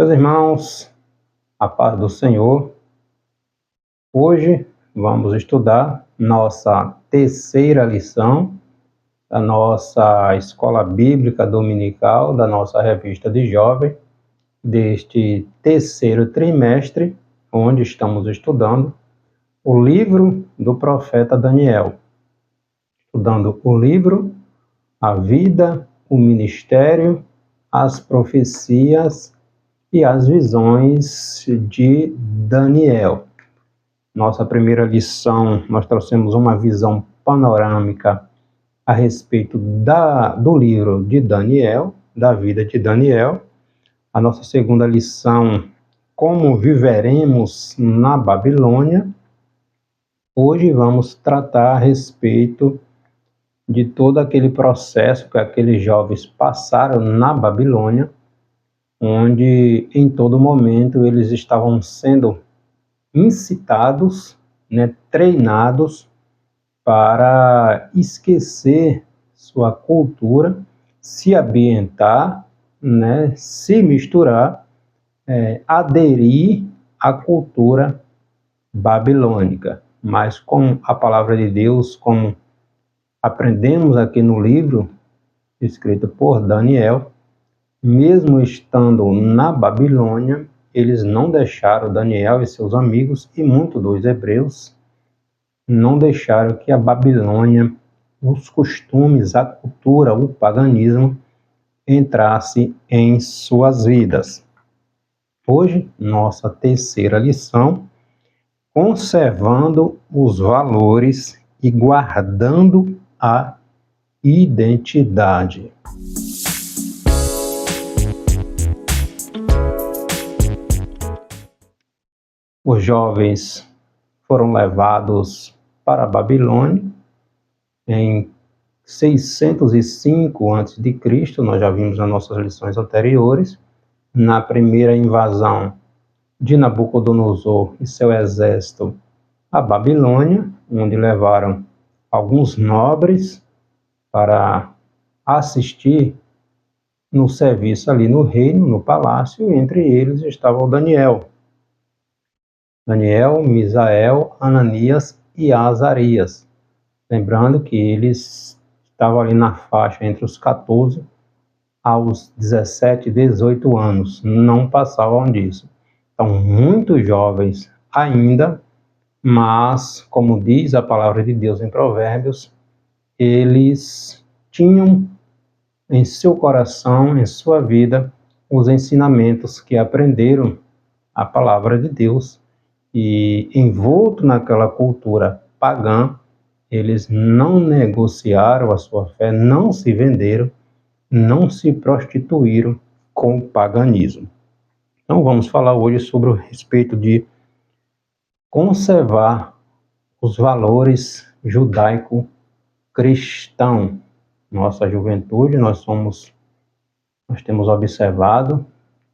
Meus irmãos, a paz do Senhor. Hoje vamos estudar nossa terceira lição da nossa Escola Bíblica Dominical, da nossa revista de jovem, deste terceiro trimestre, onde estamos estudando o livro do profeta Daniel. Estudando o livro, a vida, o ministério, as profecias e as visões de Daniel. Nossa primeira lição, nós trouxemos uma visão panorâmica a respeito do livro de Daniel, da vida de Daniel. A nossa segunda lição, como viveremos na Babilônia. Hoje vamos tratar a respeito de todo aquele processo que aqueles jovens passaram na Babilônia, onde em todo momento eles estavam sendo incitados, treinados para esquecer sua cultura, se ambientar, se misturar, aderir à cultura babilônica. Mas com a palavra de Deus, como aprendemos aqui no livro escrito por Daniel, mesmo estando na Babilônia, eles não deixaram Daniel e seus amigos e muitos dos hebreus não deixaram que a Babilônia, os costumes, a cultura, o paganismo entrasse em suas vidas. Hoje, nossa terceira lição, conservando os valores e guardando a identidade. Os jovens foram levados para a Babilônia em 605 a.C., nós já vimos nas nossas lições anteriores, na primeira invasão de Nabucodonosor e seu exército à Babilônia, onde levaram alguns nobres para assistir no serviço ali no reino, no palácio, e entre eles estava o Daniel, Misael, Ananias e Azarias. Lembrando que eles estavam ali na faixa entre os 14 aos 17, 18 anos, não passavam disso. Então, muito jovens ainda, mas, como diz a palavra de Deus em Provérbios, eles tinham em seu coração, em sua vida, os ensinamentos que aprenderam a palavra de Deus, e envolto naquela cultura pagã, eles não negociaram a sua fé, não se venderam, não se prostituíram com o paganismo. Então vamos falar hoje sobre o respeito de conservar os valores judaico-cristãos. Nossa juventude, nós temos observado,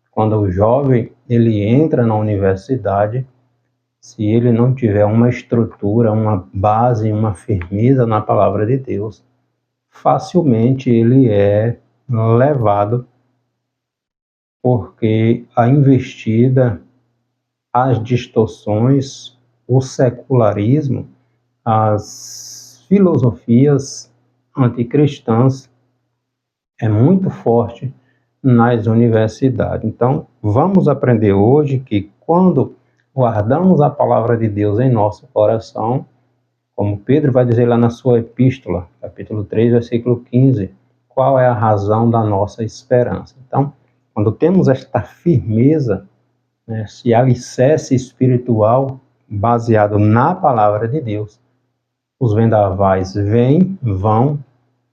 quando o jovem ele entra na universidade, se ele não tiver uma estrutura, uma base, uma firmeza na palavra de Deus, facilmente ele é levado, porque a investida, as distorções, o secularismo, as filosofias anticristãs é muito forte nas universidades. Então, vamos aprender hoje que quando guardamos a palavra de Deus em nosso coração, como Pedro vai dizer lá na sua epístola, capítulo 3, versículo 15, qual é a razão da nossa esperança. Então, quando temos esta firmeza, esse alicerce espiritual baseado na palavra de Deus, os vendavais vão,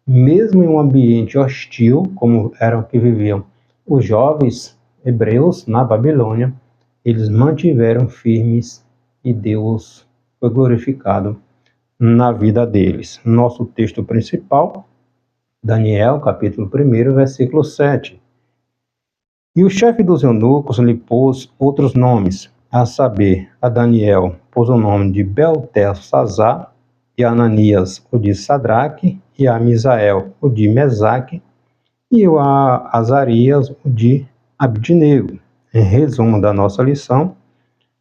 mesmo em um ambiente hostil, como eram que viviam os jovens hebreus na Babilônia, eles mantiveram firmes e Deus foi glorificado na vida deles. Nosso texto principal, Daniel, capítulo 1, versículo 7. E o chefe dos eunucos lhe pôs outros nomes, a saber, a Daniel pôs o nome de Beltesazar, e a Ananias o de Sadraque, e a Misael o de Mesaque, e a Azarias o de Abidnego. em resumo da nossa lição,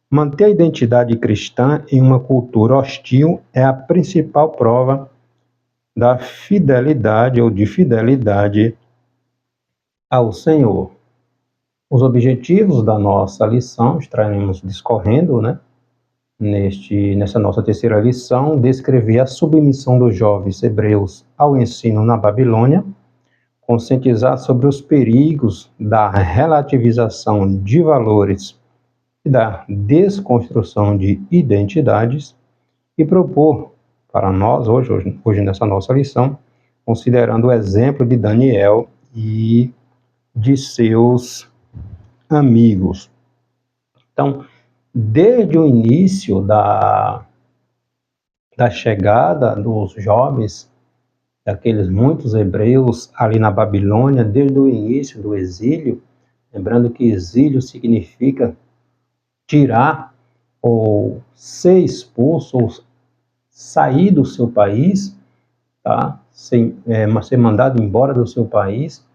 manter a identidade cristã em uma cultura hostil é a principal prova da fidelidade ou de fidelidade ao Senhor. Os objetivos da nossa lição, estaremos discorrendo, nessa nossa terceira lição, descrever a submissão dos jovens hebreus ao ensino na Babilônia, conscientizar sobre os perigos da relativização de valores e da desconstrução de identidades e propor para nós, hoje nessa nossa lição, considerando o exemplo de Daniel e de seus amigos. Então, desde o início da chegada dos jovens, daqueles muitos hebreus ali na Babilônia, desde o início do exílio, lembrando que exílio significa tirar ou ser expulso ou sair do seu país, tá? Ser mandado embora do seu país.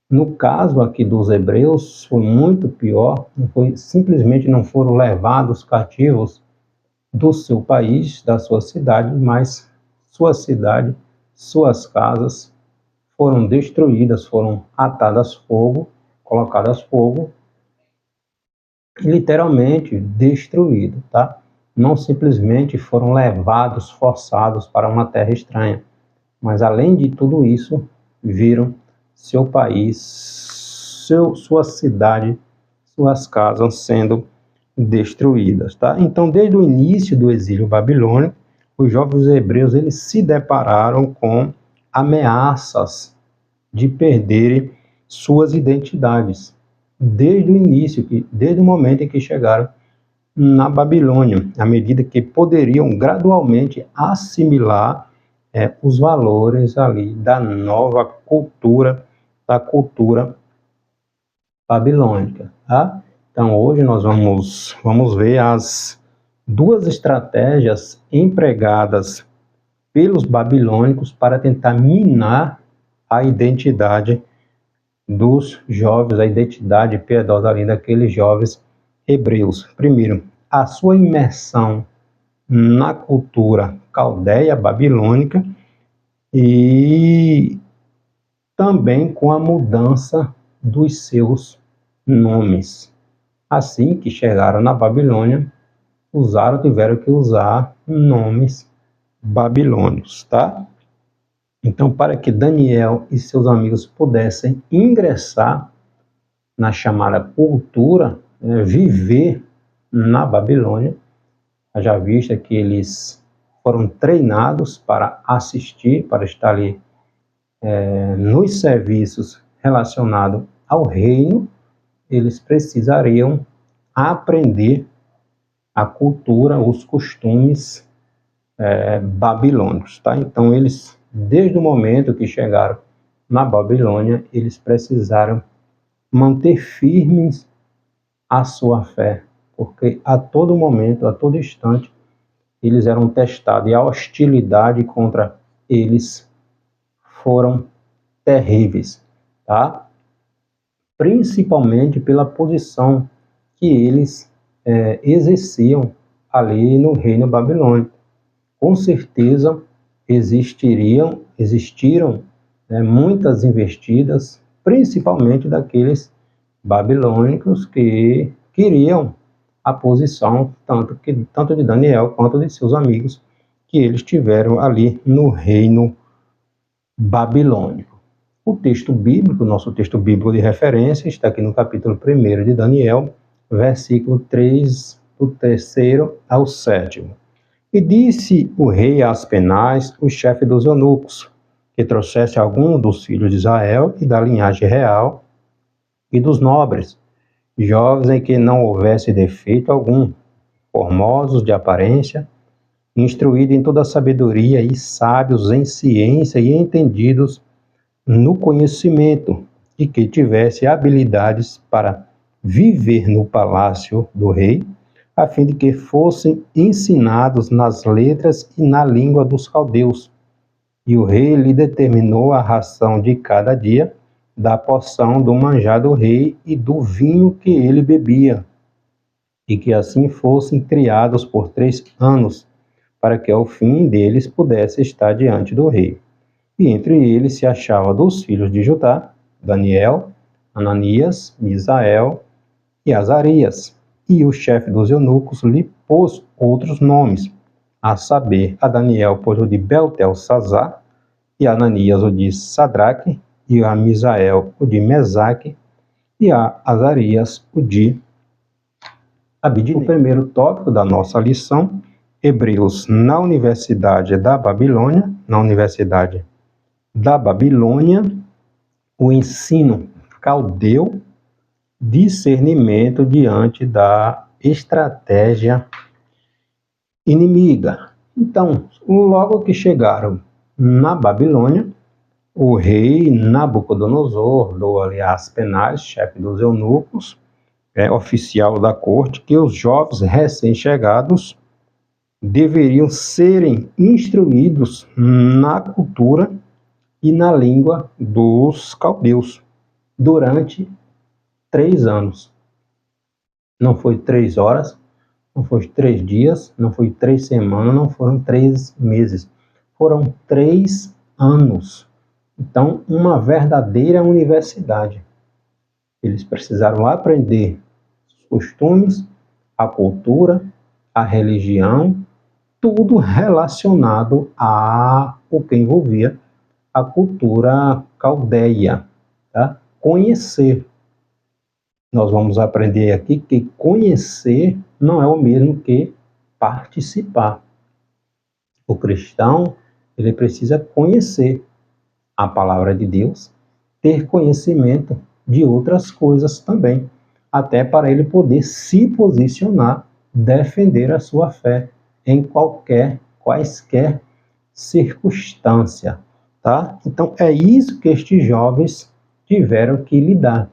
No caso aqui dos hebreus, foi muito pior, simplesmente não foram levados cativos do seu país, da sua cidade, mas sua cidade, suas casas foram destruídas, foram atadas a fogo, colocadas a fogo, literalmente destruído, tá? Não simplesmente foram levados, forçados para uma terra estranha, mas além de tudo isso, viram seu país, sua cidade, suas casas sendo destruídas, tá? Então, desde o início do exílio babilônico, os jovens hebreus eles se depararam com ameaças de perderem suas identidades. Desde o início, desde o momento em que chegaram na Babilônia, à medida que poderiam gradualmente assimilar os valores ali da nova cultura, da cultura babilônica, tá? Então, hoje nós vamos ver as duas estratégias empregadas pelos babilônicos para tentar minar a identidade dos jovens, a identidade piedosa ali daqueles jovens hebreus. Primeiro, a sua imersão na cultura caldeia babilônica e também com a mudança dos seus nomes. Assim que chegaram na Babilônia, tiveram que usar nomes babilônicos, tá? Então, para que Daniel e seus amigos pudessem ingressar na chamada cultura, viver na Babilônia, já vista que eles foram treinados para assistir, para estar ali nos serviços relacionados ao reino, eles precisariam aprender a cultura, os costumes babilônicos, tá? Então, eles, desde o momento que chegaram na Babilônia, eles precisaram manter firmes a sua fé, porque a todo momento, a todo instante, eles eram testados e a hostilidade contra eles foram terríveis, tá? Principalmente pela posição que eles exerciam ali no reino babilônico. Com certeza existiram muitas investidas, principalmente daqueles babilônicos que queriam a posição tanto de Daniel quanto de seus amigos que eles tiveram ali no reino babilônico. O texto bíblico, nosso texto bíblico de referência, está aqui no capítulo 1 de Daniel, versículo 3, do 3º ao 7º. E disse o rei a Aspenaz, o chefe dos eunucos, que trouxesse algum dos filhos de Israel e da linhagem real e dos nobres, jovens em que não houvesse defeito algum, formosos de aparência, instruídos em toda a sabedoria e sábios em ciência e entendidos no conhecimento, e que tivesse habilidades para viver no palácio do rei, a fim de que fossem ensinados nas letras e na língua dos caldeus. E o rei lhe determinou a ração de cada dia, da porção do manjar do rei e do vinho que ele bebia, e que assim fossem criados por 3 anos, para que ao fim deles pudesse estar diante do rei. E entre eles se achava dos filhos de Judá, Daniel, Ananias, Misael e Azarias. E o chefe dos eunucos lhe pôs outros nomes, a saber, a Daniel pôs o de Beltesazar, e a Ananias o de Sadraque, e a Misael o de Mesaque, e a Azarias o de Abidine. O primeiro tópico da nossa lição, Hebreus na Universidade da Babilônia, o ensino caldeu, discernimento diante da estratégia inimiga. Então, logo que chegaram na Babilônia, o rei Nabucodonosor deu ali as penais, chefe dos eunucos, oficial da corte, que os jovens recém-chegados deveriam serem instruídos na cultura e na língua dos caldeus durante 3 anos. Não foi 3 horas, não foi 3 dias, não foi 3 semanas, não foram 3 meses. Foram 3 anos. Então, uma verdadeira universidade. Eles precisaram aprender os costumes, a cultura, a religião, tudo relacionado o que envolvia a cultura caldeia, tá? Conhecer. Nós vamos aprender aqui que conhecer não é o mesmo que participar. O cristão, ele precisa conhecer a palavra de Deus, ter conhecimento de outras coisas também, até para ele poder se posicionar, defender a sua fé em quaisquer circunstância, tá? Então é isso que estes jovens tiveram que lidar.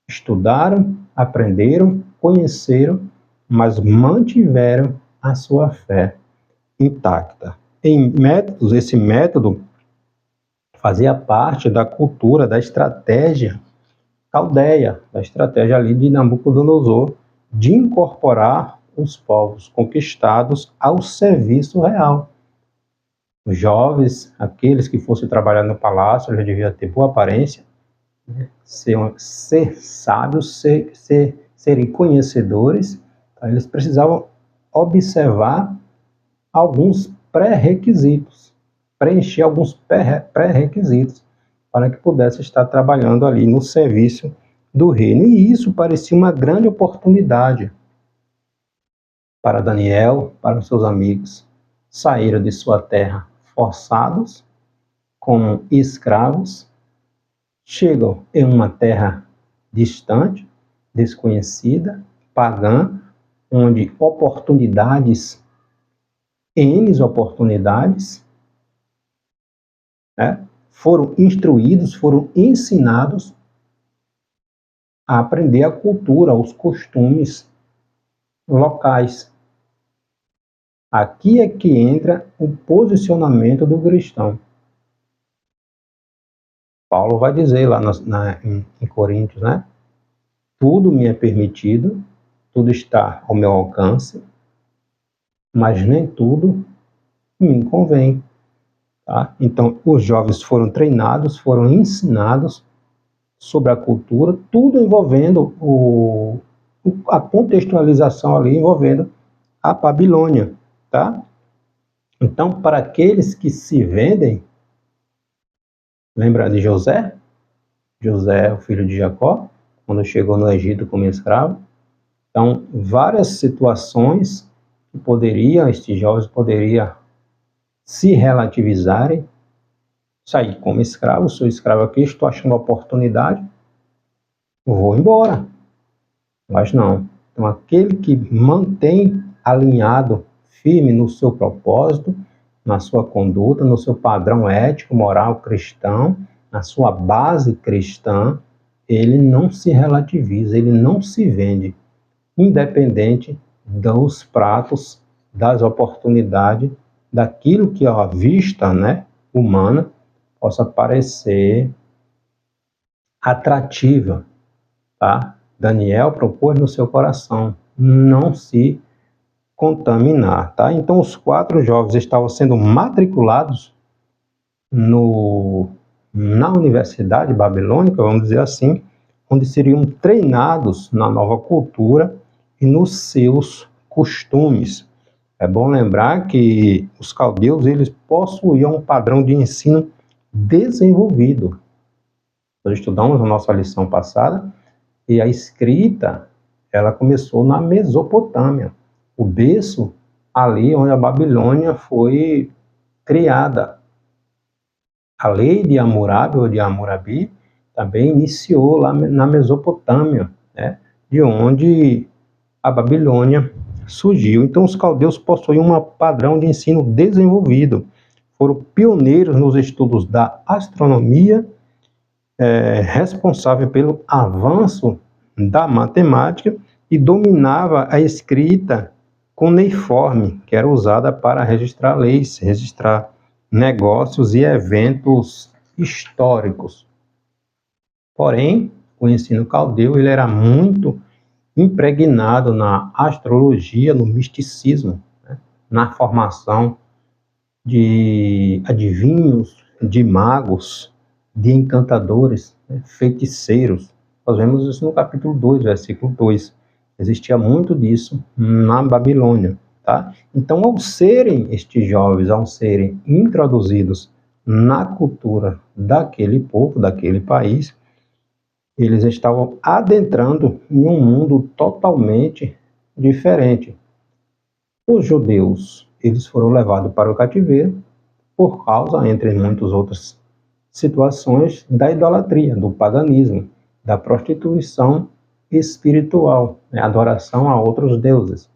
Estudaram, aprenderam, conheceram, mas mantiveram a sua fé intacta. Esse método fazia parte da cultura, da estratégia caldeia, da estratégia ali de Nabucodonosor, de incorporar os povos conquistados ao serviço real. Os jovens, aqueles que fossem trabalhar no palácio, já deviam ter boa aparência, ser sábios, serem conhecedores. Eles precisavam observar alguns pré-requisitos, preencher alguns pré-requisitos para que pudesse estar trabalhando ali no serviço do reino. E isso parecia uma grande oportunidade para Daniel, para os seus amigos. Saíram de sua terra forçados, como escravos, chegam em uma terra distante, desconhecida, pagã, onde N oportunidades, foram instruídos, foram ensinados a aprender a cultura, os costumes locais. Aqui é que entra o posicionamento do cristão. Paulo vai dizer lá em Coríntios, né? Tudo me é permitido, tudo está ao meu alcance, mas nem tudo me convém. Tá? Então, os jovens foram treinados, foram ensinados sobre a cultura, tudo envolvendo a contextualização ali, envolvendo a Babilônia. Tá? Então, para aqueles que se vendem, lembra de José? José, o filho de Jacó, quando chegou no Egito como escravo. Então, várias situações que estes jovens poderiam se relativizarem, sair como escravo, sou escravo aqui, estou achando oportunidade, vou embora. Mas não. Então, aquele que mantém alinhado, firme no seu propósito, na sua conduta, no seu padrão ético, moral cristão, na sua base cristã, ele não se relativiza, ele não se vende, independente dos pratos, das oportunidades, daquilo que à vista, humana, possa parecer atrativa, tá? Daniel propôs no seu coração não se contaminar, tá? Então os 4 jovens estavam sendo matriculados na Universidade Babilônica, vamos dizer assim, onde seriam treinados na nova cultura e nos seus costumes. É bom lembrar que os caldeus, eles possuíam um padrão de ensino desenvolvido. Nós estudamos na nossa lição passada e a escrita, ela começou na Mesopotâmia, o berço ali onde a Babilônia foi criada. A lei de Hammurabi, ou de Hammurabi, também iniciou lá na Mesopotâmia, né, de onde a Babilônia surgiu. Então, os caldeus possuíam um padrão de ensino desenvolvido. Foram pioneiros nos estudos da astronomia, responsável pelo avanço da matemática e dominava a escrita cuneiforme, que era usada para registrar leis, registrar negócios e eventos históricos. Porém, o ensino caldeu ele era muito impregnado na astrologia, no misticismo, né? Na formação de adivinhos, de magos, de encantadores, né? Feiticeiros. Nós vemos isso no capítulo 2, versículo 2. Existia muito disso na Babilônia. Tá? Então, ao serem estes jovens, ao serem introduzidos na cultura daquele povo, daquele país, eles estavam adentrando em um mundo totalmente diferente. Os judeus, eles foram levados para o cativeiro por causa, entre muitas outras situações, da idolatria, do paganismo, da prostituição espiritual, né? Adoração a outros deuses.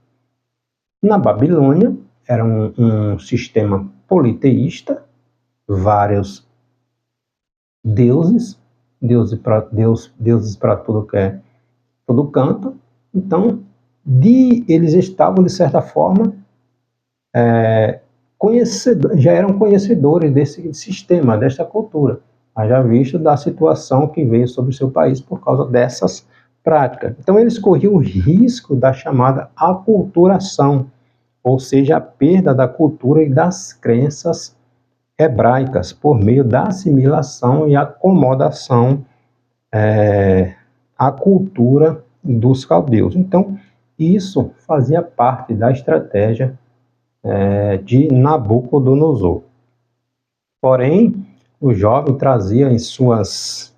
Na Babilônia, era um sistema politeísta, vários deuses, deuses para tudo que é, todo canto. Então, eles estavam, de certa forma, já eram conhecedores desse sistema, desta cultura, já visto da situação que veio sobre o seu país por causa dessas práticas. Então, eles corriam o risco da chamada aculturação, ou seja, a perda da cultura e das crenças hebraicas por meio da assimilação e acomodação à cultura dos caldeus. Então, isso fazia parte da estratégia de Nabucodonosor. Porém, o jovem trazia em suas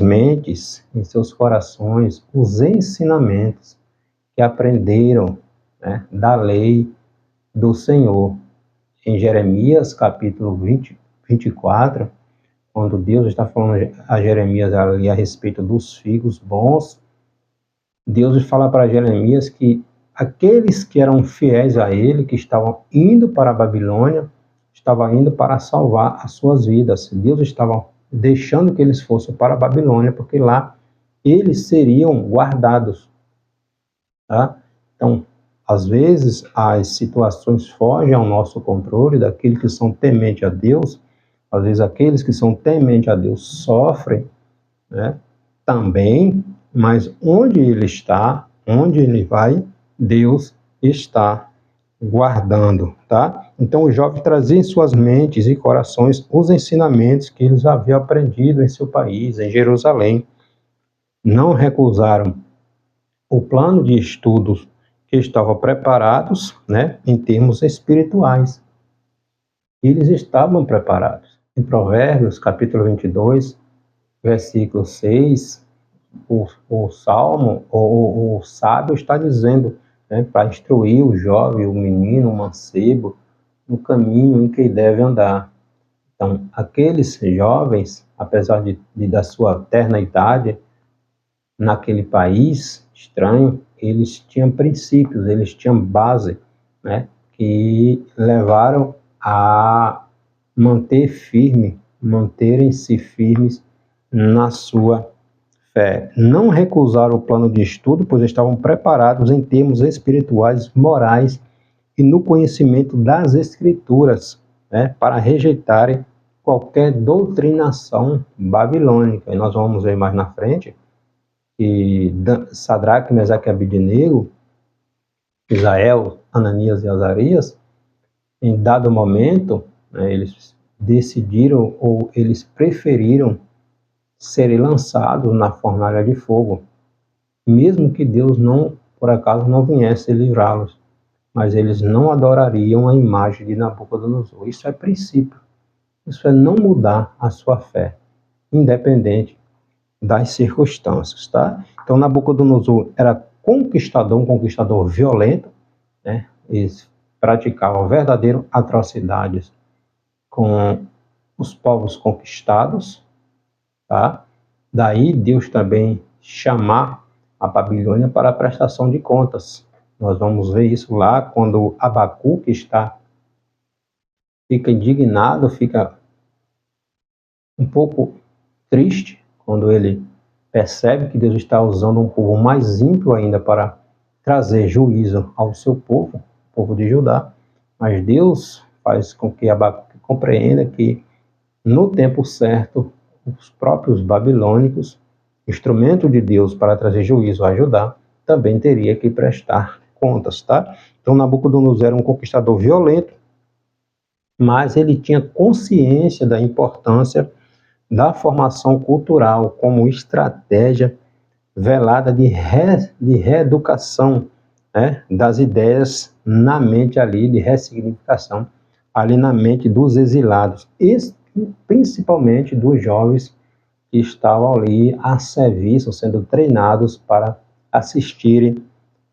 mentes, em seus corações, os ensinamentos que aprenderam, né, da lei do Senhor. Em Jeremias, capítulo 24, quando Deus está falando a Jeremias ali a respeito dos figos bons, Deus fala para Jeremias que aqueles que eram fiéis a ele, que estavam indo para a Babilônia, estavam indo para salvar as suas vidas. Deus estava deixando que eles fossem para a Babilônia, porque lá eles seriam guardados. Tá? Então, às vezes, as situações fogem ao nosso controle, daqueles que são tementes a Deus. Às vezes, aqueles que são tementes a Deus sofrem, né, também, mas onde ele está, onde ele vai, Deus está guardando, tá? Então, o jovem trazia em suas mentes e corações os ensinamentos que eles haviam aprendido em seu país, em Jerusalém. Não recusaram o plano de estudos que estavam preparados, né, em termos espirituais. Eles estavam preparados. Em Provérbios, capítulo 22, versículo 6, o Salmo, o sábio está dizendo, né, para instruir o jovem, o menino, o mancebo, no caminho em que ele deve andar. Então, aqueles jovens, apesar da sua terna idade, naquele país estranho, eles tinham princípios, eles tinham base, né, que levaram a manterem-se firmes na sua fé. Não recusaram o plano de estudo, pois estavam preparados em termos espirituais, morais e no conhecimento das Escrituras, né, para rejeitarem qualquer doutrinação babilônica. E nós vamos ver mais na frente que Sadraque, Mesaque e Abednego, Misael, Ananias e Azarias, em dado momento, né, eles decidiram ou eles preferiram serem lançados na fornalha de fogo, mesmo que Deus não, por acaso, não viesse livrá-los, mas eles não adorariam a imagem de Nabucodonosor. Isso é princípio, isso é não mudar a sua fé, independente das circunstâncias, tá? Então, Nabucodonosor era conquistador, um conquistador violento, né? Eles praticavam verdadeiras atrocidades com os povos conquistados, tá? Daí Deus também chamar a Babilônia para a prestação de contas. Nós vamos ver isso lá quando Abacuque fica indignado, fica um pouco triste quando ele percebe que Deus está usando um povo mais ímpio ainda para trazer juízo ao seu povo, o povo de Judá. Mas Deus faz com que Abacuque compreenda que no tempo certo os próprios babilônicos, instrumento de Deus para trazer juízo a Judá, também teria que prestar contas, tá? Então Nabucodonosor era um conquistador violento, mas ele tinha consciência da importância da formação cultural como estratégia velada de reeducação, né, das ideias na mente ali, de ressignificação ali na mente dos exilados, e principalmente dos jovens que estavam ali a serviço, sendo treinados para assistirem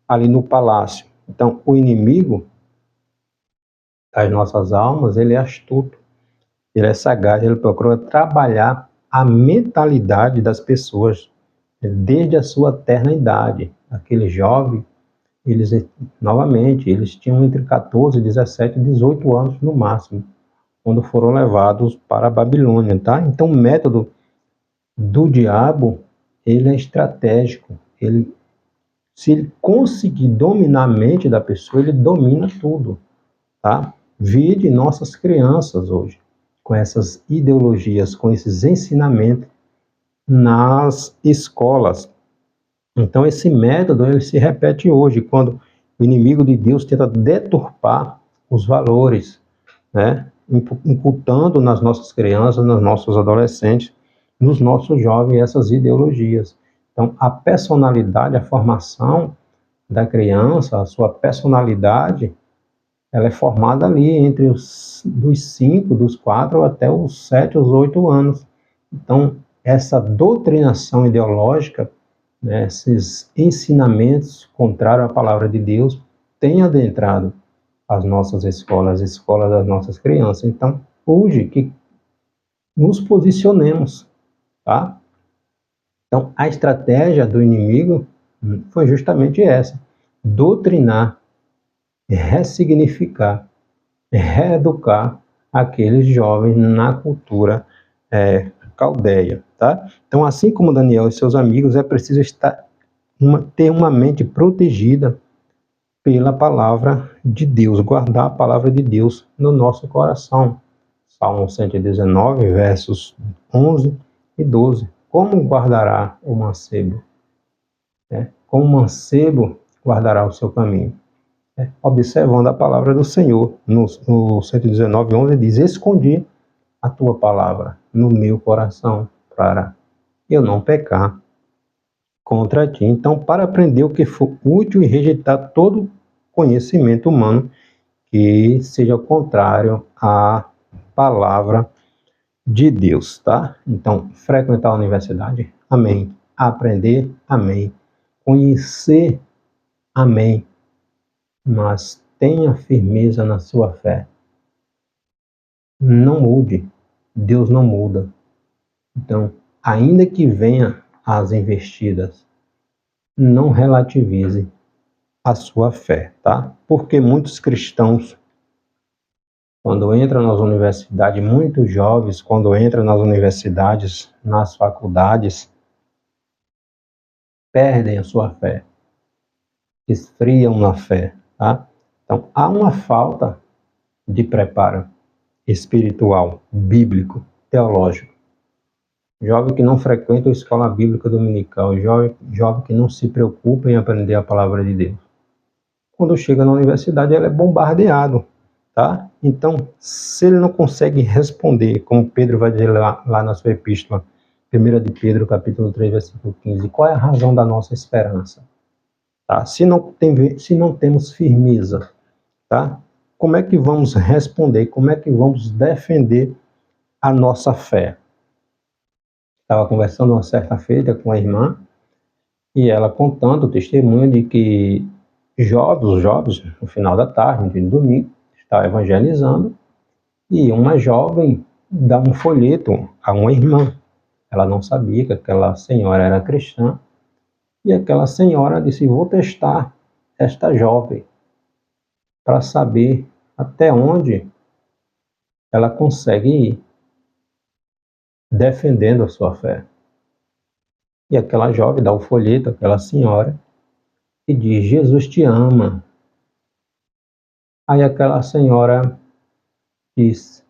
ali no palácio. Então, o inimigo das nossas almas, ele é astuto, ele é sagaz, ele procura trabalhar a mentalidade das pessoas desde a sua terna idade. Aquele jovem, eles tinham entre 14, 17 e 18 anos no máximo, quando foram levados para a Babilônia, tá? Então, o método do diabo, ele é estratégico. Se ele conseguir dominar a mente da pessoa, ele domina tudo, tá? Vide nossas crianças hoje, com essas ideologias, com esses ensinamentos nas escolas. Então, esse método ele se repete hoje, quando o inimigo de Deus tenta deturpar os valores, né? Imputando nas nossas crianças, nos nossos adolescentes, nos nossos jovens essas ideologias. Então, a personalidade, a formação da criança, a sua personalidade, ela é formada ali entre dos 5, dos 4 até os 7, os 8 anos. Então, essa doutrinação ideológica, né, esses ensinamentos contrários à palavra de Deus, têm adentrado as nossas escolas, as escolas das nossas crianças. Então, hoje que nos posicionemos, tá? Então, a estratégia do inimigo foi justamente essa: doutrinar, ressignificar, reeducar aqueles jovens na cultura caldeia, tá? Então, assim como Daniel e seus amigos, é preciso ter uma mente protegida pela palavra de Deus, guardar a palavra de Deus no nosso coração. Salmo 119, versos 11 e 12. Como guardará o mancebo? Como o mancebo guardará o seu caminho? Observando a palavra do Senhor. No 119, 11 diz: escondi a tua palavra no meu coração, para eu não pecar contra ti. Então, para aprender o que for útil e rejeitar todo conhecimento humano que seja contrário à palavra de Deus, tá? Então, frequentar a universidade, amém. Aprender, amém. Conhecer, amém. Mas tenha firmeza na sua fé. Não mude. Deus não muda. Então, ainda que venha as investidas, não relativize a sua fé, tá? Porque muitos cristãos, quando entram nas universidades, muitos jovens, quando entram nas universidades, nas faculdades, perdem a sua fé, esfriam na fé, tá? Então, há uma falta de preparo. espiritual, bíblico, teológico. Jovem que não frequenta a escola bíblica dominical, jovem que não se preocupa em aprender a palavra de Deus. Quando chega na universidade, ele é bombardeado, tá? Então, se ele não consegue responder, como Pedro vai dizer lá na sua epístola, 1 de Pedro, capítulo 3, versículo 15, qual é a razão da nossa esperança? Tá? Se não temos firmeza, tá? Como é que vamos responder? Como é que vamos defender a nossa fé? Estava conversando uma certa feita com a irmã, e ela contando o testemunho de que os jovens, no final da tarde, no domingo, está evangelizando, e uma jovem dá um folheto a uma irmã. Ela não sabia que aquela senhora era cristã, e aquela senhora disse: vou testar esta jovem para saber até onde ela consegue ir defendendo a sua fé. E aquela jovem dá o folheto àquela senhora e diz: Jesus te ama. Aí aquela senhora diz: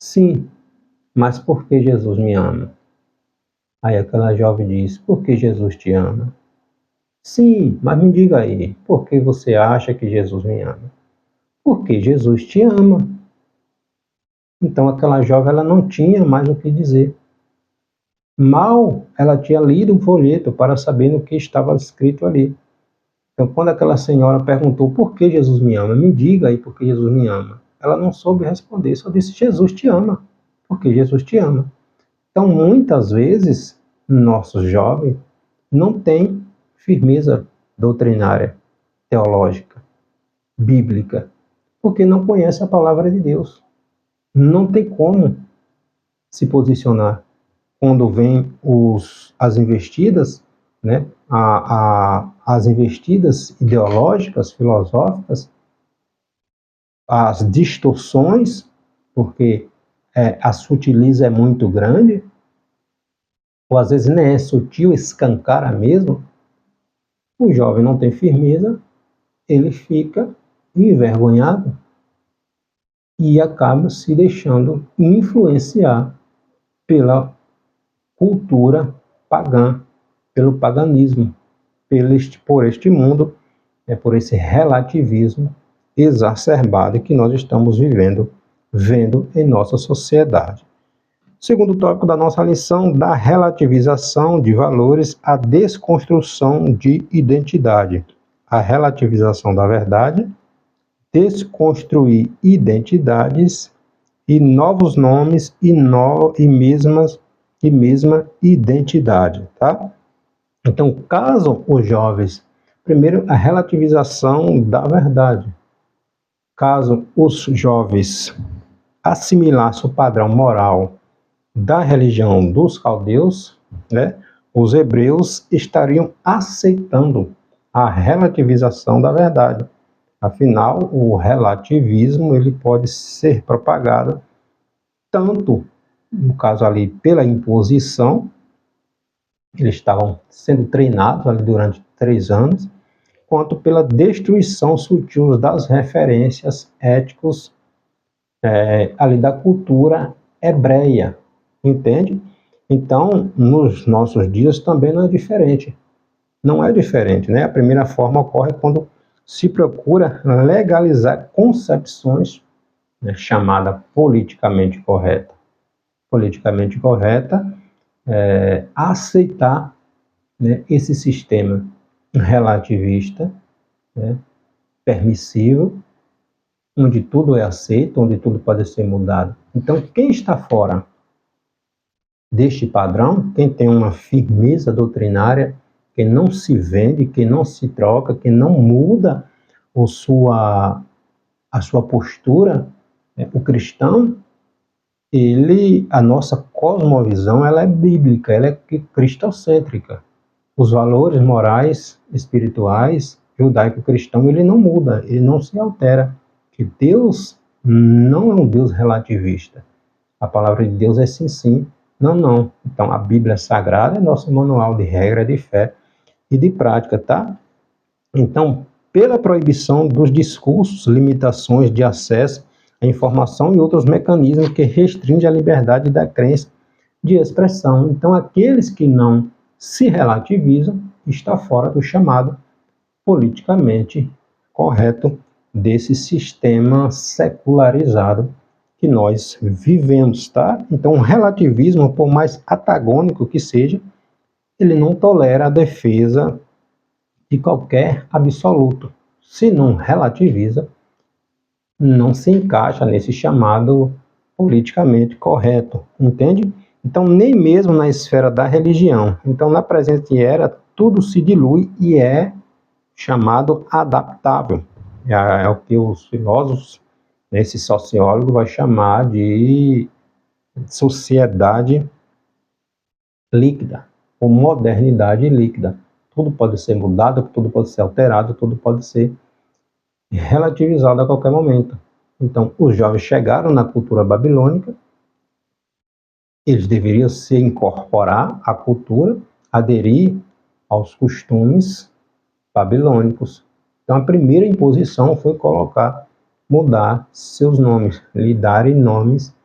sim, mas por que Jesus me ama? Aí aquela jovem diz: por que Jesus te ama? Sim, mas me diga aí, por que você acha que Jesus me ama? Porque Jesus te ama. Então aquela jovem ela não tinha mais o que dizer. Mal ela tinha lido o folheto para saber no que estava escrito ali. Então quando aquela senhora perguntou: por que Jesus me ama? Me diga aí por que Jesus me ama. Ela não soube responder, só disse: Jesus te ama. Porque Jesus te ama. Então muitas vezes nossos jovens não têm firmeza doutrinária, teológica, bíblica, porque não conhecem a palavra de Deus. Não tem como se posicionar quando vem as investidas, né? As investidas ideológicas, filosóficas, as distorções, porque a sutileza é muito grande, ou às vezes nem é sutil, escancara mesmo. O jovem não tem firmeza, ele fica envergonhado e acaba se deixando influenciar pela cultura pagã, pelo paganismo, por este mundo, por esse relativismo exacerbado que nós estamos vendo em nossa sociedade. Segundo tópico da nossa lição, da relativização de valores à desconstrução de identidade. A relativização da verdade, desconstruir identidades e novos nomes e mesma identidade, tá? Então, caso os jovens, primeiro, a relativização da verdade. Caso os jovens assimilassem o padrão moral da religião dos caldeus, né, os hebreus estariam aceitando a relativização da verdade. Afinal, o relativismo ele pode ser propagado tanto, no caso ali, pela imposição, eles estavam sendo treinados ali durante 3 anos, quanto pela destruição sutil das referências éticos ali da cultura hebreia, entende? Então, nos nossos dias também não é diferente. Não é diferente, né? A primeira forma ocorre quando se procura legalizar concepções, né, chamada politicamente correta. Politicamente correta é aceitar, né, esse sistema relativista, né, permissivo, onde tudo é aceito, onde tudo pode ser mudado. Então, quem está fora deste padrão, quem tem uma firmeza doutrinária, quem não se vende, quem não se troca, quem não muda a sua postura, o cristão, a nossa cosmovisão, ela é bíblica, ela é cristocêntrica. Os valores morais, espirituais, judaico-cristão, ele não muda, ele não se altera. Que Deus não é um Deus relativista. A palavra de Deus é sim, sim, não, não. Então, a Bíblia Sagrada é nosso manual de regra, de fé e de prática, tá? Então, pela proibição dos discursos, limitações de acesso a informação e outros mecanismos que restringem a liberdade da crença de expressão. Então, aqueles que não se relativizam estão fora do chamado politicamente correto desse sistema secularizado que nós vivemos, tá? Então, o relativismo, por mais antagônico que seja, ele não tolera a defesa de qualquer absoluto. Se não relativiza, não se encaixa nesse chamado politicamente correto, entende? Então, nem mesmo na esfera da religião. Então, na presente era, tudo se dilui e é chamado adaptável. É o que os filósofos, esse sociólogo, vai chamar de sociedade líquida, ou modernidade líquida. Tudo pode ser mudado, tudo pode ser alterado, tudo pode ser relativizado a qualquer momento. Então, os jovens chegaram na cultura babilônica, eles deveriam se incorporar à cultura, aderir aos costumes babilônicos. Então, a primeira imposição foi mudar seus nomes, lhe darem nomes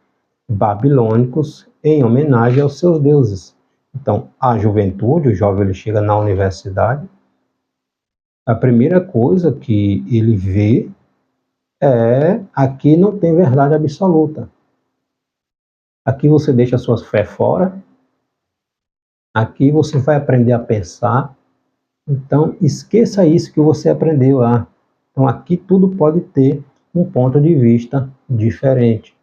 babilônicos em homenagem aos seus deuses. Então, a juventude, o jovem, ele chega na universidade, a primeira coisa que ele vê é: aqui não tem verdade absoluta. Aqui você deixa a sua fé fora, aqui você vai aprender a pensar. Então, esqueça isso que você aprendeu lá. Então, aqui tudo pode ter um ponto de vista diferente.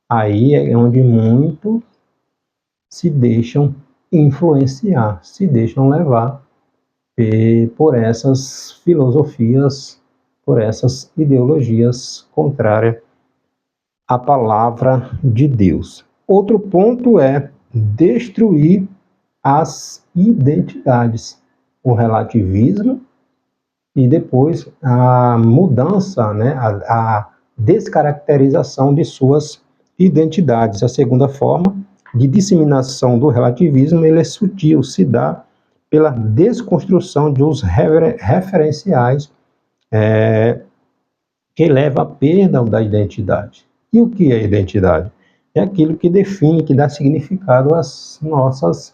Aí é onde muitos se deixam influenciar, se deixam levar por essas filosofias, por essas ideologias contrárias à palavra de Deus. Outro ponto é destruir as identidades, o relativismo e depois a mudança, né, a descaracterização de suas identidades. A segunda forma de disseminação do relativismo, ele é sutil, se dá pela desconstrução dos referenciais que leva à perda da identidade. E o que é identidade? É aquilo que define, que dá significado às nossas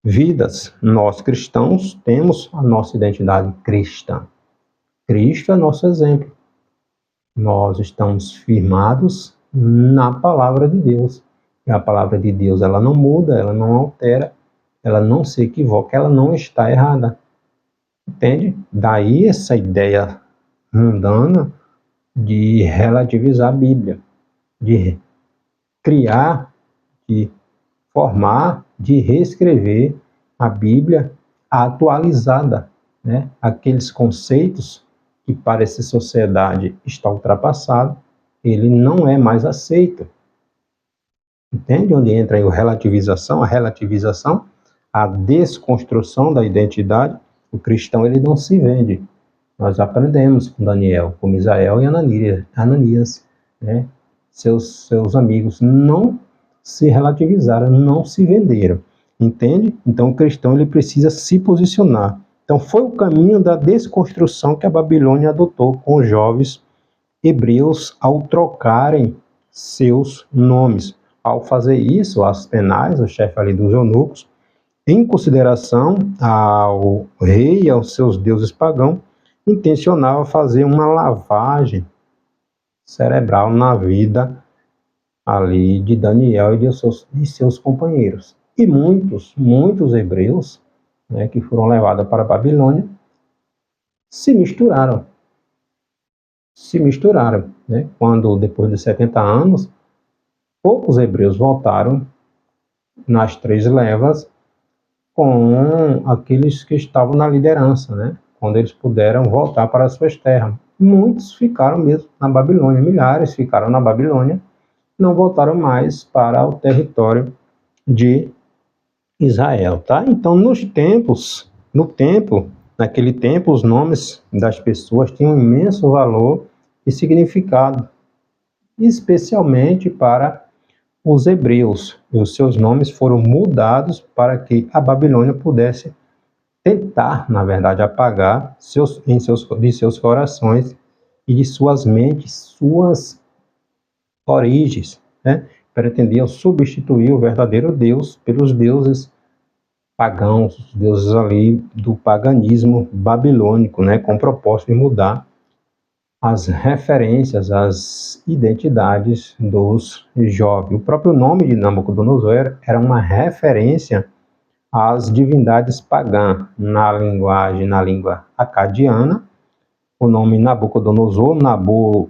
vidas. Nós cristãos temos a nossa identidade cristã. Cristo é nosso exemplo. Nós estamos firmados na palavra de Deus. E a palavra de Deus, ela não muda, ela não altera, ela não se equivoca, ela não está errada. Entende? Daí essa ideia mundana de relativizar a Bíblia, de criar, de formar, de reescrever a Bíblia atualizada, né? Aqueles conceitos que para essa sociedade está ultrapassado, ele não é mais aceito. Entende onde entra aí a relativização, a desconstrução da identidade? O cristão, ele não se vende. Nós aprendemos com Daniel, com Misael e Ananias, né? Seus amigos não se relativizaram, não se venderam, entende? Então o cristão, ele precisa se posicionar. Então foi o caminho da desconstrução que a Babilônia adotou com os jovens hebreus ao trocarem seus nomes. Ao fazer isso, Aspenaz, o chefe ali dos eunucos, em consideração ao rei e aos seus deuses pagãos, intencionava fazer uma lavagem cerebral na vida ali de Daniel e de seus companheiros. E muitos hebreus, né, que foram levados para a Babilônia, se misturaram, né? Quando, depois de 70 anos, poucos hebreus voltaram nas 3 levas com aqueles que estavam na liderança, né? Quando eles puderam voltar para as suas terras. Muitos ficaram mesmo na Babilônia, milhares ficaram na Babilônia, não voltaram mais para o território de Israel, tá? Então, naquele tempo, os nomes das pessoas tinham um imenso valor e significado, especialmente para os hebreus. E os seus nomes foram mudados para que a Babilônia pudesse tentar, na verdade, apagar de seus corações e de suas mentes, suas origens, né? Pretendiam substituir o verdadeiro Deus pelos deuses pagãos, os deuses ali do paganismo babilônico, né? Com o propósito de mudar as referências, as identidades dos jovens. O próprio nome de Nabucodonosor era uma referência às divindades pagãs na língua acadiana. O nome Nabucodonosor,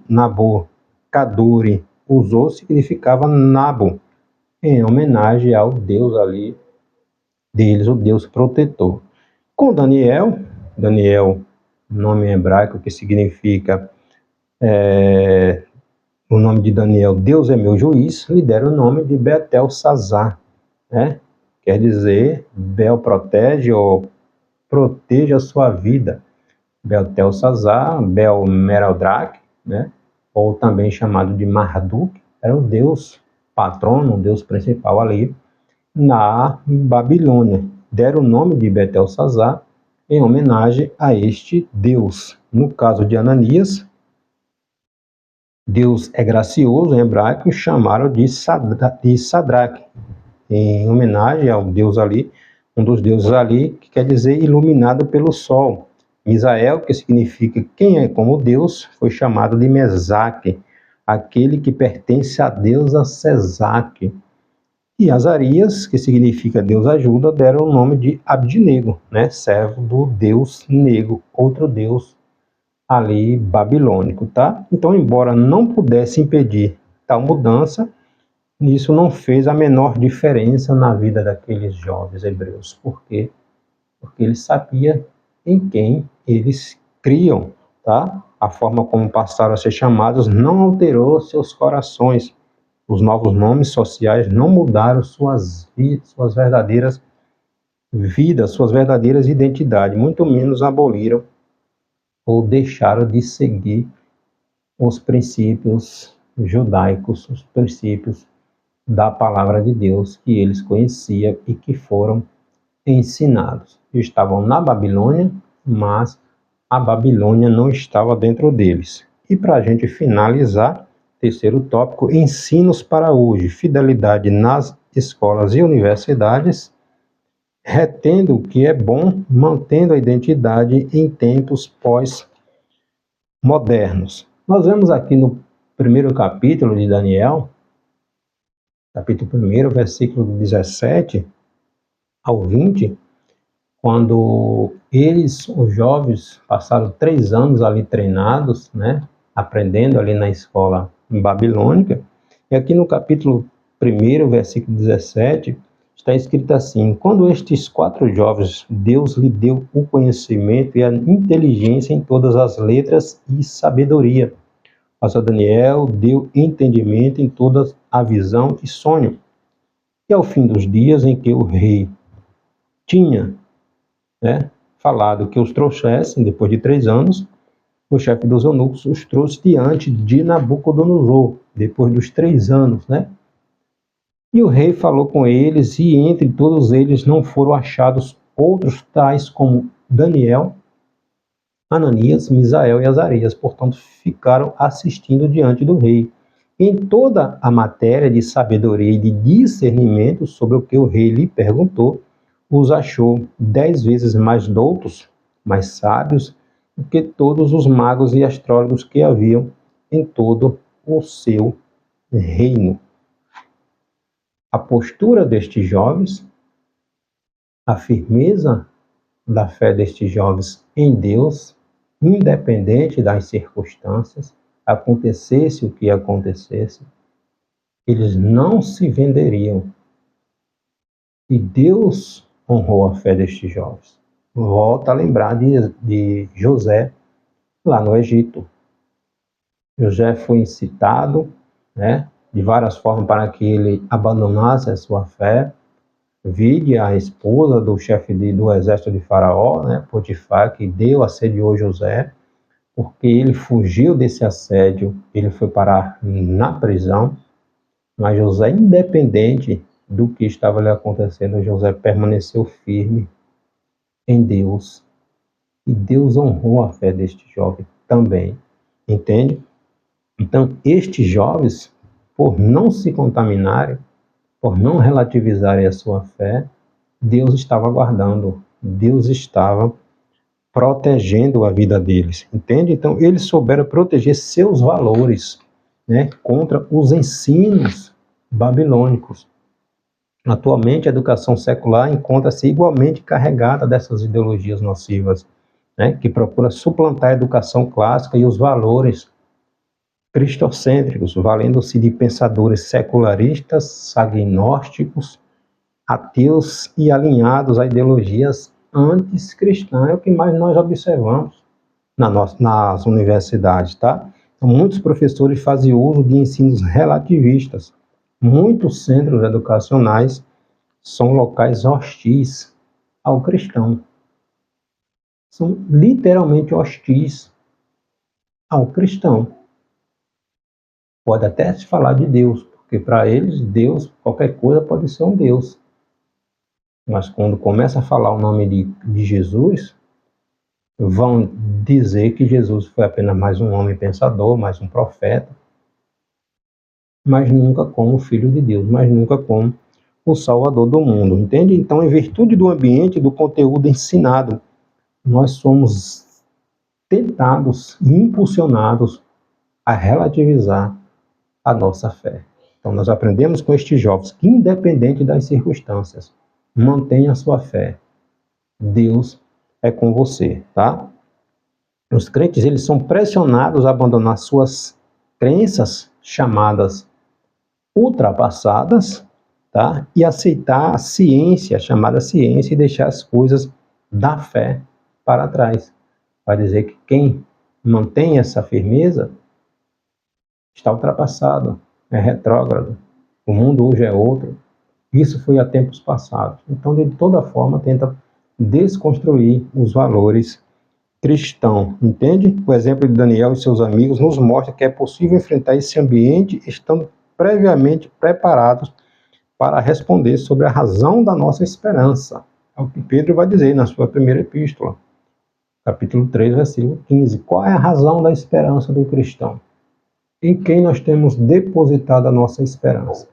Nabocadure, usou, significava Nabo, em homenagem ao Deus ali deles, o Deus protetor. Com Daniel, nome hebraico que significa o nome de Daniel, Deus é meu juiz, lhe deram o nome de Beltesazar, né? Quer dizer, Bel protege ou proteja a sua vida. Beltesazar, Bel-Merodach, né? Ou também chamado de Marduk, era o deus patrono, o deus principal ali na Babilônia. Deram o nome de Beltesazar em homenagem a este deus. No caso de Ananias, Deus é gracioso em hebraico, chamaram de Sadraque, em homenagem ao deus ali, um dos deuses ali, que quer dizer iluminado pelo sol. Misael, que significa quem é como Deus, foi chamado de Mesaque, aquele que pertence a deusa Sesaque. E Azarias, que significa Deus ajuda, deram o nome de Abdinego, né? Servo do Deus Nego, outro deus ali babilônico, tá? Então, embora não pudesse impedir tal mudança, isso não fez a menor diferença na vida daqueles jovens hebreus. Por quê? Porque eles sabiam em quem eles criam, tá? A forma como passaram a ser chamados não alterou seus corações. Os novos nomes sociais não mudaram suas verdadeiras vidas, suas verdadeiras identidades, muito menos aboliram ou deixaram de seguir os princípios judaicos, os princípios da palavra de Deus que eles conheciam e que foram ensinados. Estavam na Babilônia, mas a Babilônia não estava dentro deles. E para a gente finalizar, terceiro tópico, ensinos para hoje, fidelidade nas escolas e universidades, retendo o que é bom, mantendo a identidade em tempos pós-modernos. Nós vemos aqui no primeiro capítulo de Daniel, capítulo 1, versículo 17 ao 20, quando eles, os jovens, passaram 3 anos ali treinados, né, aprendendo ali na escola babilônica, e aqui no capítulo 1, versículo 17, está escrito assim: quando estes 4 jovens, Deus lhe deu o conhecimento e a inteligência em todas as letras e sabedoria. Mas a Daniel deu entendimento em toda a visão e sonho. E ao fim dos dias em que o rei tinha, né, falado que os trouxessem, depois de 3 anos, o chefe dos eunucos os trouxe diante de Nabucodonosor, depois dos 3 anos, né? E o rei falou com eles, e entre todos eles não foram achados outros tais como Daniel, Ananias, Misael e Azarias, portanto ficaram assistindo diante do rei. Em toda a matéria de sabedoria e de discernimento sobre o que o rei lhe perguntou, os achou 10 vezes mais doutos, mais sábios, do que todos os magos e astrólogos que haviam em todo o seu reino. A postura destes jovens, a firmeza da fé destes jovens em Deus, independente das circunstâncias, acontecesse o que acontecesse, eles não se venderiam. E Deus honrou a fé destes jovens. Volta a lembrar de José lá no Egito. José foi incitado, né, de várias formas para que ele abandonasse a sua fé. Vide a esposa do chefe do exército de Faraó, né, Potifar, que assediou José, porque ele fugiu desse assédio, ele foi parar na prisão, mas José, independente do que estava lhe acontecendo, José permaneceu firme em Deus. E Deus honrou a fé deste jovem também, entende? Então, estes jovens, por não se contaminarem, por não relativizarem a sua fé, Deus estava guardando, Deus estava protegendo a vida deles, entende? Então, eles souberam proteger seus valores, né, contra os ensinos babilônicos. Atualmente, a educação secular encontra-se igualmente carregada dessas ideologias nocivas, né, que procura suplantar a educação clássica e os valores cristocêntricos, valendo-se de pensadores secularistas, agnósticos, ateus e alinhados a ideologias anticristãs. É o que mais nós observamos nas universidades, tá? Então, muitos professores fazem uso de ensinos relativistas. Muitos centros educacionais são locais hostis ao cristão. São literalmente hostis ao cristão. Pode até se falar de Deus, porque para eles, Deus, qualquer coisa pode ser um Deus. Mas quando começa a falar o nome de Jesus, vão dizer que Jesus foi apenas mais um homem pensador, mais um profeta, mas nunca como o Filho de Deus, mas nunca como o Salvador do mundo, entende? Então, em virtude do ambiente e do conteúdo ensinado, nós somos tentados e impulsionados a relativizar a nossa fé. Então, nós aprendemos com estes jovens que, independente das circunstâncias, mantenha a sua fé. Deus é com você, tá? Os crentes, eles são pressionados a abandonar suas crenças chamadas ultrapassadas, tá? E aceitar a ciência, chamada ciência, e deixar as coisas da fé para trás. Vai dizer que quem mantém essa firmeza está ultrapassado, é retrógrado. O mundo hoje é outro. Isso foi há tempos passados. Então, de toda forma, tenta desconstruir os valores cristãos, entende? O exemplo de Daniel e seus amigos nos mostra que é possível enfrentar esse ambiente estando previamente preparados para responder sobre a razão da nossa esperança. É o que Pedro vai dizer na sua primeira epístola, capítulo 3, versículo 15. Qual é a razão da esperança do cristão? Em quem nós temos depositado a nossa esperança?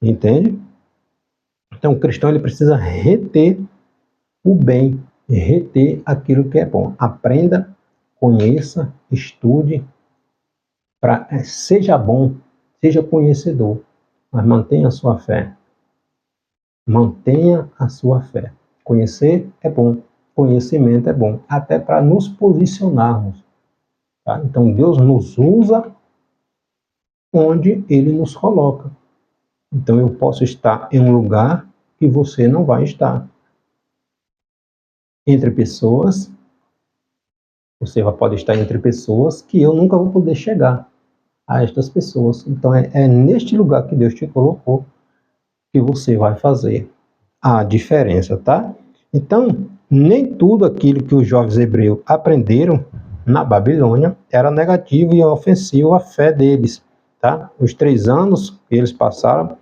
Entende? Então, o cristão, ele precisa reter o bem, reter aquilo que é bom. Aprenda, conheça, estude, seja bom, seja conhecedor, mas mantenha a sua fé. Mantenha a sua fé. Conhecer é bom, conhecimento é bom, até para nos posicionarmos. Tá? Então, Deus nos usa onde Ele nos coloca. Então, eu posso estar em um lugar que você não vai estar. Entre pessoas, você pode estar entre pessoas que eu nunca vou poder chegar a estas pessoas. Então, é neste lugar que Deus te colocou que você vai fazer a diferença, tá? Então, nem tudo aquilo que os jovens hebreus aprenderam na Babilônia era negativo e ofensivo à fé deles, tá? Os 3 anos que eles passaram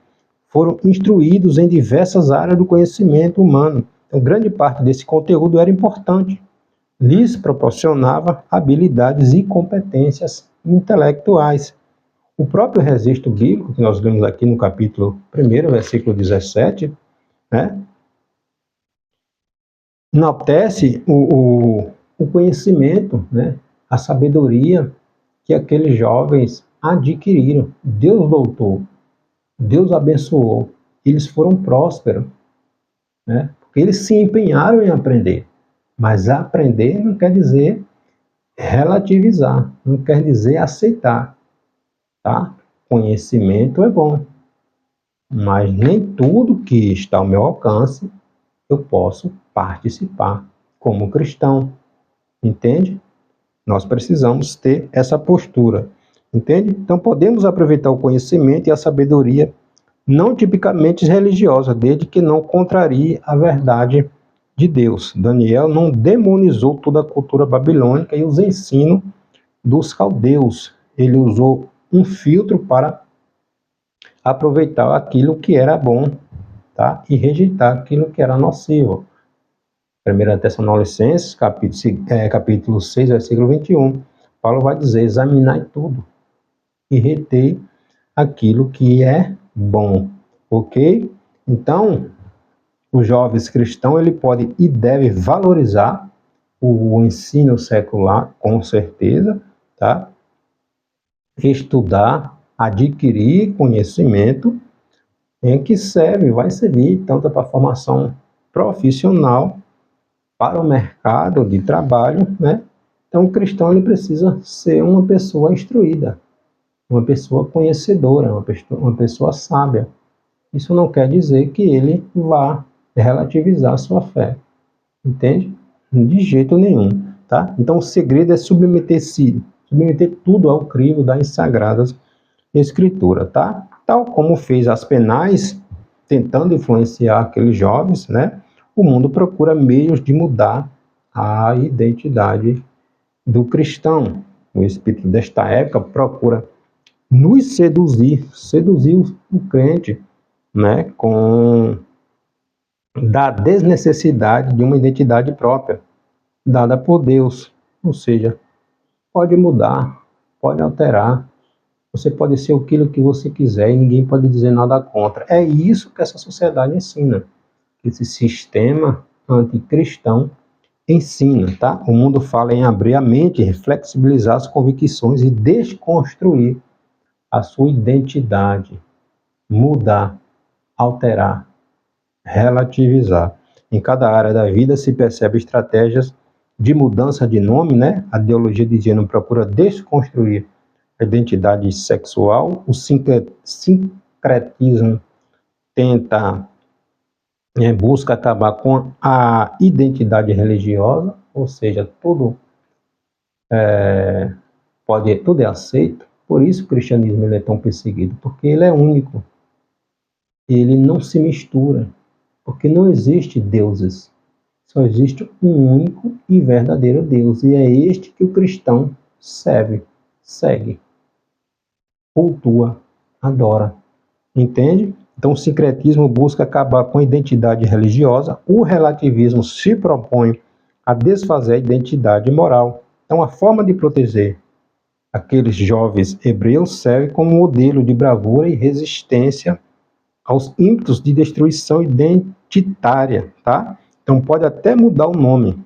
foram instruídos em diversas áreas do conhecimento humano. Então, grande parte desse conteúdo era importante. Lhes proporcionava habilidades e competências intelectuais. O próprio registro bíblico, que nós lemos aqui no capítulo 1, versículo 17, né, enaltece o conhecimento, né, a sabedoria que aqueles jovens adquiriram. Deus doutou, Deus abençoou, eles foram prósperos, né, porque eles se empenharam em aprender. Mas aprender não quer dizer relativizar, não quer dizer aceitar. Tá? Conhecimento é bom, mas nem tudo que está ao meu alcance eu posso participar como cristão, entende? Nós precisamos ter essa postura, entende? Então podemos aproveitar o conhecimento e a sabedoria não tipicamente religiosa, desde que não contrarie a verdade de Deus. Daniel não demonizou toda a cultura babilônica e os ensinos dos caldeus. Ele usou um filtro para aproveitar aquilo que era bom, tá? E rejeitar aquilo que era nocivo. 1 Tessalonicenses, capítulo 6, versículo 21, Paulo vai dizer: examinai tudo e retei aquilo que é bom, ok? Então, os jovens cristãos, ele pode e deve valorizar o ensino secular, com certeza, tá? Estudar, adquirir conhecimento em que serve, vai servir tanto para a formação profissional, para o mercado de trabalho, né? Então, o cristão ele precisa ser uma pessoa instruída, uma pessoa conhecedora, uma pessoa sábia. Isso não quer dizer que ele vá relativizar a sua fé, entende? De jeito nenhum, tá? Então, o segredo é submeter tudo ao crivo das sagradas escrituras, tá? Tal como fez as penais, tentando influenciar aqueles jovens, né? O mundo procura meios de mudar a identidade do cristão. O espírito desta época procura nos seduzir o crente, né? Com da desnecessidade de uma identidade própria, dada por Deus. Ou seja, pode mudar, pode alterar, você pode ser aquilo que você quiser e ninguém pode dizer nada contra. É isso que essa sociedade ensina. Esse sistema anticristão ensina, tá? O mundo fala em abrir a mente, flexibilizar as convicções e desconstruir a sua identidade, mudar, alterar, relativizar. Em cada área da vida se percebe estratégias de mudança de nome, né? A ideologia de gênero procura desconstruir a identidade sexual, o sincretismo tenta busca acabar com a identidade religiosa, ou seja, tudo é aceito. Por isso o cristianismo ele é tão perseguido, porque ele é único, ele não se mistura, porque não existe deuses, só existe um único e verdadeiro Deus, e é este que o cristão segue, cultua, adora, entende? Então, o sincretismo busca acabar com a identidade religiosa, o relativismo se propõe a desfazer a identidade moral. Então, a forma de proteger aqueles jovens hebreus serve como modelo de bravura e resistência aos ímpetos de destruição identitária, tá? Então, pode até mudar o nome,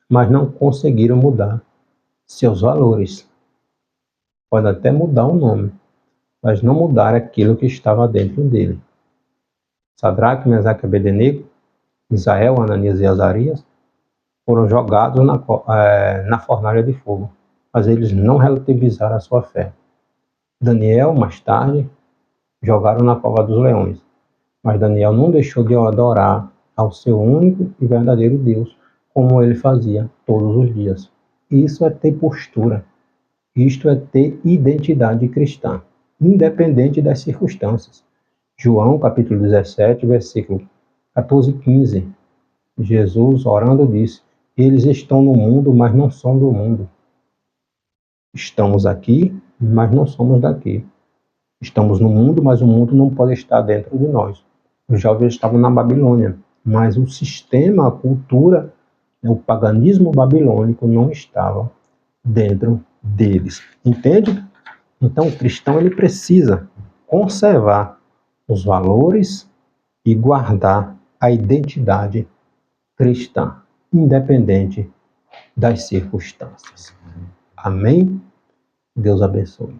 mas não conseguiram mudar seus valores. Pode até mudar o nome, mas não mudar aquilo que estava dentro dele. Sadraque, Mesaque e Abednego, Misael, Ananias e Azarias foram jogados na fornalha de fogo, mas eles não relativizaram a sua fé. Daniel, mais tarde, jogaram na cova dos leões, mas Daniel não deixou de adorar ao seu único e verdadeiro Deus, como ele fazia todos os dias. Isso é ter postura, isto é ter identidade cristã, independente das circunstâncias. João, capítulo 17, versículo 14 e 15. Jesus, orando, disse: eles estão no mundo, mas não são do mundo. Estamos aqui, mas não somos daqui. Estamos no mundo, mas o mundo não pode estar dentro de nós. Os jovens estavam na Babilônia, mas o sistema, a cultura, o paganismo babilônico não estava dentro deles. Entende? Então, o cristão ele precisa conservar os valores e guardar a identidade cristã, independente das circunstâncias. Amém? Deus abençoe.